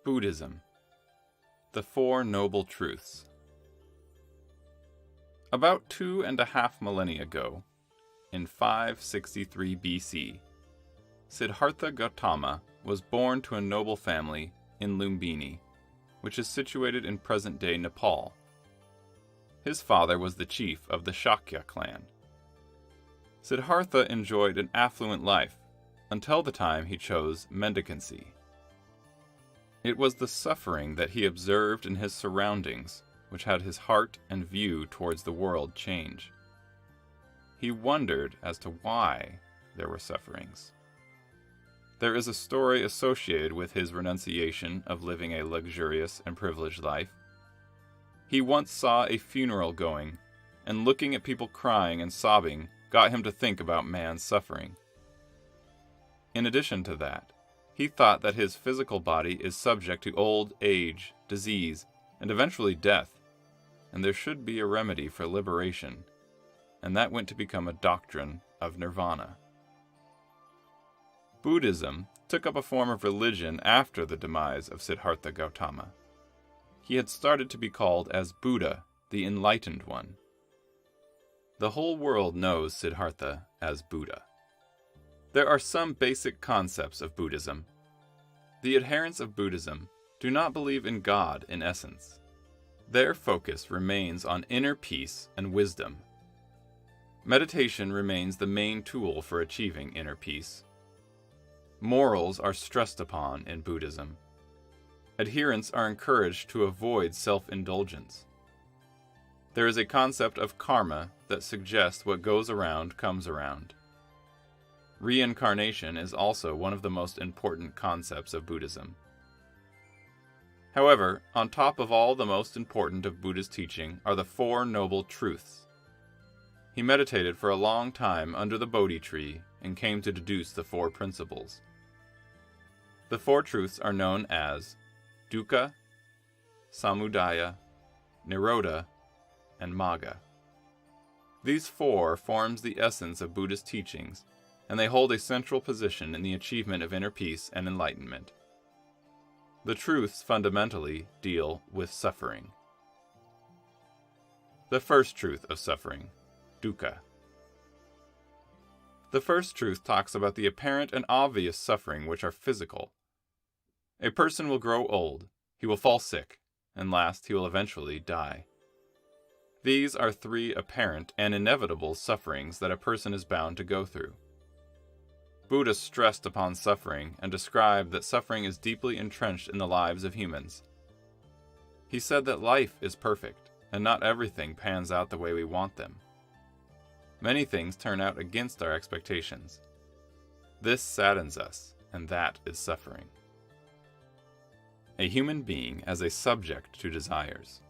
Buddhism. The Four Noble Truths. About 2.5 millennia ago, in 563 BC, Siddhartha Gautama was born to a noble family in Lumbini, which is situated in present-day Nepal. His father was the chief of the Shakya clan. Siddhartha enjoyed an affluent life until the time he chose mendicancy. It was the suffering that he observed in his surroundings which had his heart and view towards the world change. He wondered as to why there were sufferings. There is a story associated with his renunciation of living a luxurious and privileged life. He once saw a funeral going, and looking at people crying and sobbing got him to think about man's suffering. In addition to that, he thought that his physical body is subject to old age, disease, and eventually death, and there should be a remedy for liberation, and that went to become a doctrine of nirvana. Buddhism took up a form of religion after the demise of Siddhartha Gautama. He had started to be called as Buddha, the Enlightened One. The whole world knows Siddhartha as Buddha. There are some basic concepts of Buddhism. The adherents of Buddhism do not believe in God in essence. Their focus remains on inner peace and wisdom. Meditation remains the main tool for achieving inner peace. Morals are stressed upon in Buddhism. Adherents are encouraged to avoid self-indulgence. There is a concept of karma that suggests what goes around comes around. Reincarnation is also one of the most important concepts of Buddhism. However, on top of all the most important of Buddha's teaching are the Four Noble Truths. He meditated for a long time under the Bodhi tree and came to deduce the four principles. The four truths are known as dukkha, samudaya, nirodha, and magga. These four forms the essence of Buddha's teachings, and they hold a central position in the achievement of inner peace and enlightenment. The truths fundamentally deal with suffering. The first truth of suffering, dukkha. The first truth talks about the apparent and obvious suffering which are physical. A person will grow old, he will fall sick, and last he will eventually die. These are three apparent and inevitable sufferings that a person is bound to go through. Buddha stressed upon suffering and described that suffering is deeply entrenched in the lives of humans. He said that life is perfect, and not everything pans out the way we want them. Many things turn out against our expectations. This saddens us, and that is suffering. A human being as a subject to desires.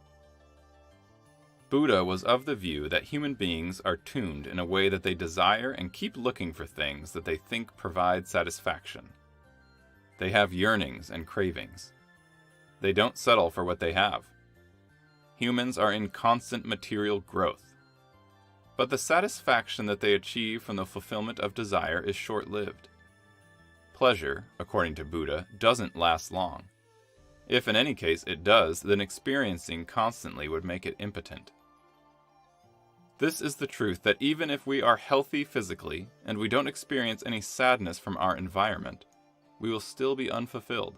Buddha was of the view that human beings are tuned in a way that they desire and keep looking for things that they think provide satisfaction. They have yearnings and cravings. They don't settle for what they have. Humans are in constant material growth. But the satisfaction that they achieve from the fulfillment of desire is short-lived. Pleasure, according to Buddha, doesn't last long. If in any case it does, then experiencing constantly would make it impotent. This is the truth that even if we are healthy physically and we don't experience any sadness from our environment, we will still be unfulfilled.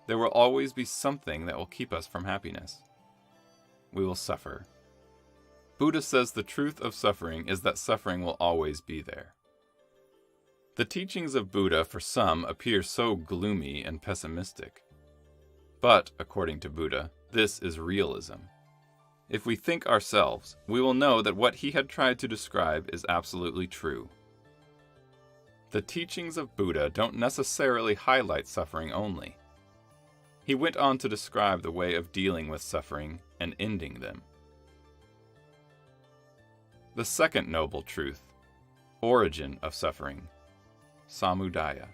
There will always be something that will keep us from happiness. We will suffer. Buddha says the truth of suffering is that suffering will always be there. The teachings of Buddha for some appear so gloomy and pessimistic. But, according to Buddha, this is realism. If we think ourselves, we will know that what he had tried to describe is absolutely true. The teachings of Buddha don't necessarily highlight suffering only. He went on to describe the way of dealing with suffering and ending them. The second noble truth, origin of suffering, samudaya.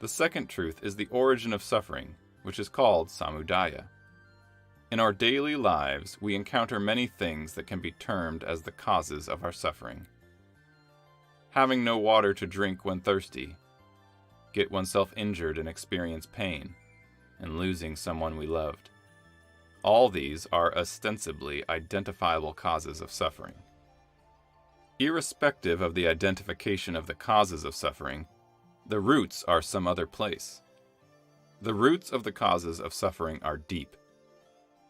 The second truth is the origin of suffering, which is called samudaya. In our daily lives, we encounter many things that can be termed as the causes of our suffering. Having no water to drink when thirsty, get oneself injured and experience pain, and losing someone we loved. All these are ostensibly identifiable causes of suffering. Irrespective of the identification of the causes of suffering, the roots are some other place. The roots of the causes of suffering are deep.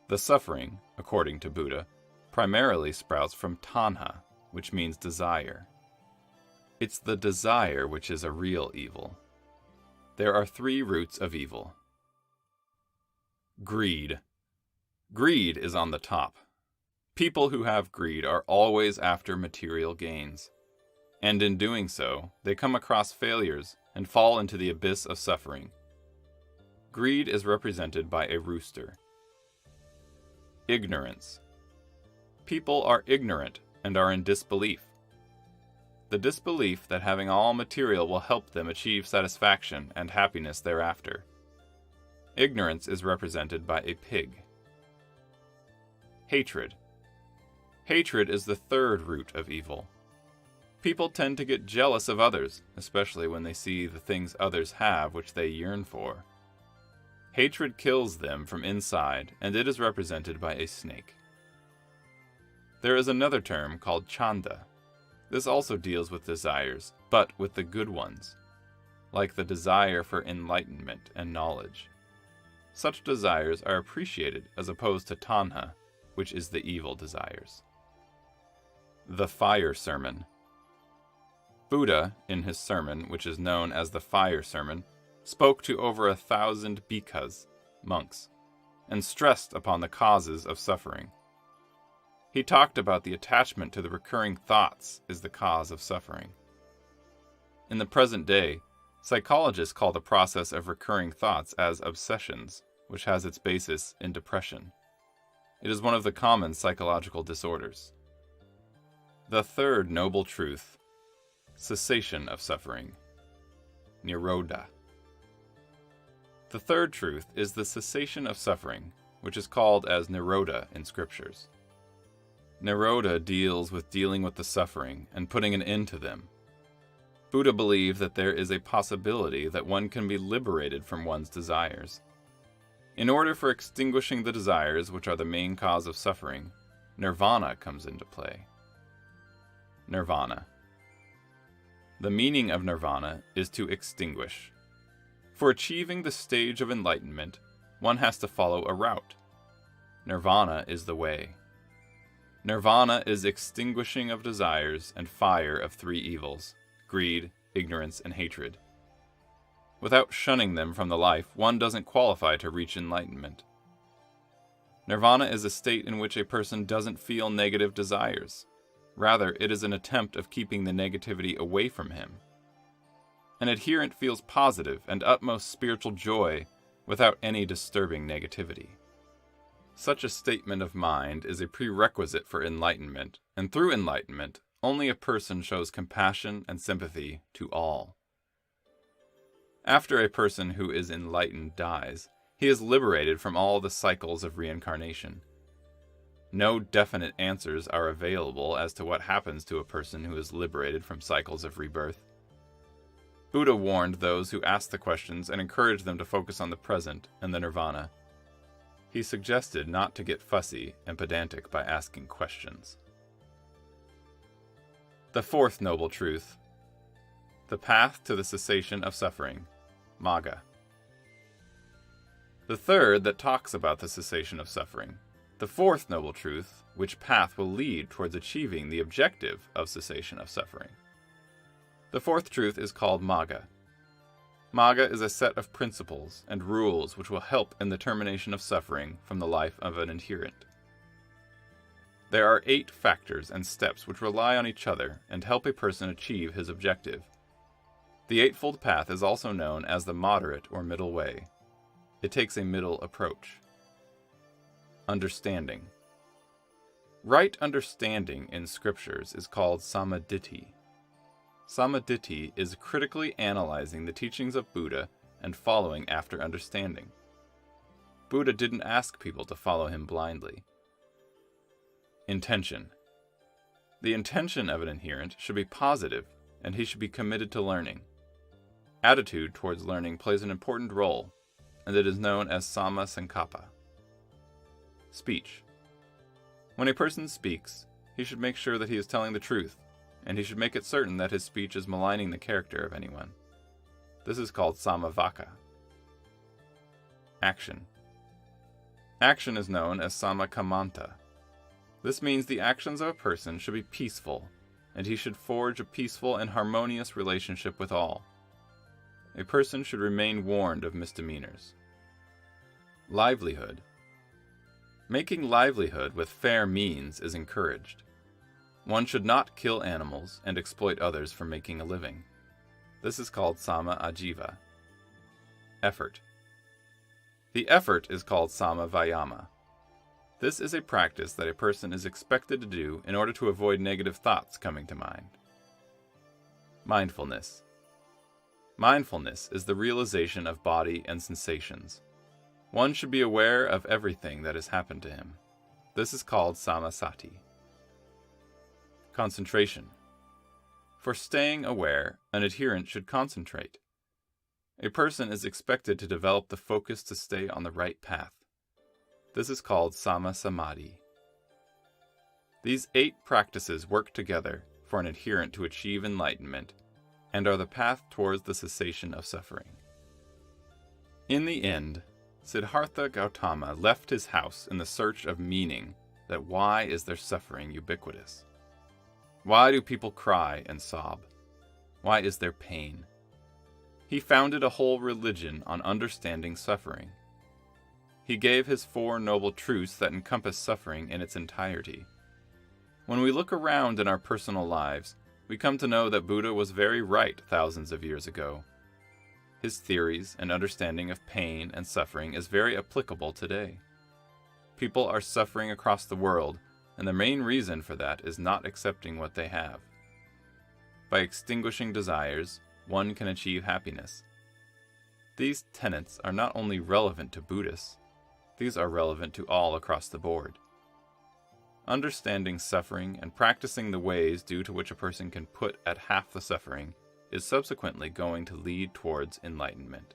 The suffering, according to Buddha, primarily sprouts from tanha, which means desire. It's the desire which is a real evil. There are 3 roots of evil. Greed. Greed is on the top. People who have greed are always after material gains, and in doing so, they come across failures and fall into the abyss of suffering. Greed is represented by a rooster. Ignorance. People are ignorant and are in disbelief. The disbelief that having all material will help them achieve satisfaction and happiness thereafter. Ignorance is represented by a pig. Hatred. Hatred is the 3rd root of evil. People tend to get jealous of others, especially when they see the things others have which they yearn for. Hatred kills them from inside, and it is represented by a snake. There is another term called chanda. This also deals with desires, but with the good ones, like the desire for enlightenment and knowledge. Such desires are appreciated as opposed to tanha, which is the evil desires. The Fire Sermon. Buddha, in his sermon, which is known as the Fire Sermon, spoke to over 1,000 bhikkhus, monks, and stressed upon the causes of suffering. He talked about the attachment to the recurring thoughts is the cause of suffering. In the present day, psychologists call the process of recurring thoughts as obsessions, which has its basis in depression. It is one of the common psychological disorders. The 3rd noble truth, cessation of suffering, Nirodha. The 3rd truth is the cessation of suffering, which is called as Nirodha in scriptures. Nirodha deals with dealing with the suffering and putting an end to them. Buddha believed that there is a possibility that one can be liberated from one's desires. In order for extinguishing the desires which are the main cause of suffering, nirvana comes into play. Nirvana. The meaning of nirvana is to extinguish. For achieving the stage of enlightenment, one has to follow a route. Nirvana is the way. Nirvana is extinguishing of desires and fire of 3 evils, greed, ignorance, and hatred. Without shunning them from the life, one doesn't qualify to reach enlightenment. Nirvana is a state in which a person doesn't feel negative desires. Rather, it is an attempt of keeping the negativity away from him. An adherent feels positive and utmost spiritual joy without any disturbing negativity. Such a statement of mind is a prerequisite for enlightenment, and through enlightenment, only a person shows compassion and sympathy to all. After a person who is enlightened dies, he is liberated from all the cycles of reincarnation. No definite answers are available as to what happens to a person who is liberated from cycles of rebirth. Buddha warned those who asked the questions and encouraged them to focus on the present and the nirvana. He suggested not to get fussy and pedantic by asking questions. The 4th noble truth, the path to the cessation of suffering, Magga. The 3rd that talks about the cessation of suffering, the 4th noble truth, which path will lead towards achieving the objective of cessation of suffering. The 4th truth is called Magga. Magga is a set of principles and rules which will help in the termination of suffering from the life of an adherent. There are 8 factors and steps which rely on each other and help a person achieve his objective. The Eightfold Path is also known as the moderate or middle way. It takes a middle approach. Understanding. Right understanding in scriptures is called samaditthi. Samaditthi is critically analyzing the teachings of Buddha and following after understanding. Buddha didn't ask people to follow him blindly. Intention. The intention of an adherent should be positive, and he should be committed to learning. Attitude towards learning plays an important role, and it is known as Samma Sankappa. Speech. When a person speaks, he should make sure that he is telling the truth, and he should make it certain that his speech is maligning the character of anyone. This is called Samavaka. Action. Action is known as Samakamanta. This means the actions of a person should be peaceful, and he should forge a peaceful and harmonious relationship with all. A person should remain warned of misdemeanors. Livelihood. Making livelihood with fair means is encouraged. One should not kill animals and exploit others for making a living. This is called Sama Ajiva. Effort. The effort is called Sama Vayama. This is a practice that a person is expected to do in order to avoid negative thoughts coming to mind. Mindfulness. Mindfulness is the realization of body and sensations. One should be aware of everything that has happened to him. This is called Samasati. Concentration. For staying aware, an adherent should concentrate. A person is expected to develop the focus to stay on the right path. This is called Sama Samadhi. These 8 practices work together for an adherent to achieve enlightenment and are the path towards the cessation of suffering. In the end, Siddhartha Gautama left his house in the search of meaning that why is their suffering ubiquitous? Why do people cry and sob? Why is there pain? He founded a whole religion on understanding suffering. He gave his 4 noble truths that encompass suffering in its entirety. When we look around in our personal lives, we come to know that Buddha was very right thousands of years ago. His theories and understanding of pain and suffering is very applicable today. People are suffering across the world, and the main reason for that is not accepting what they have. By extinguishing desires, one can achieve happiness. These tenets are not only relevant to Buddhists, these are relevant to all across the board. Understanding suffering and practicing the ways due to which a person can put at half the suffering is subsequently going to lead towards enlightenment.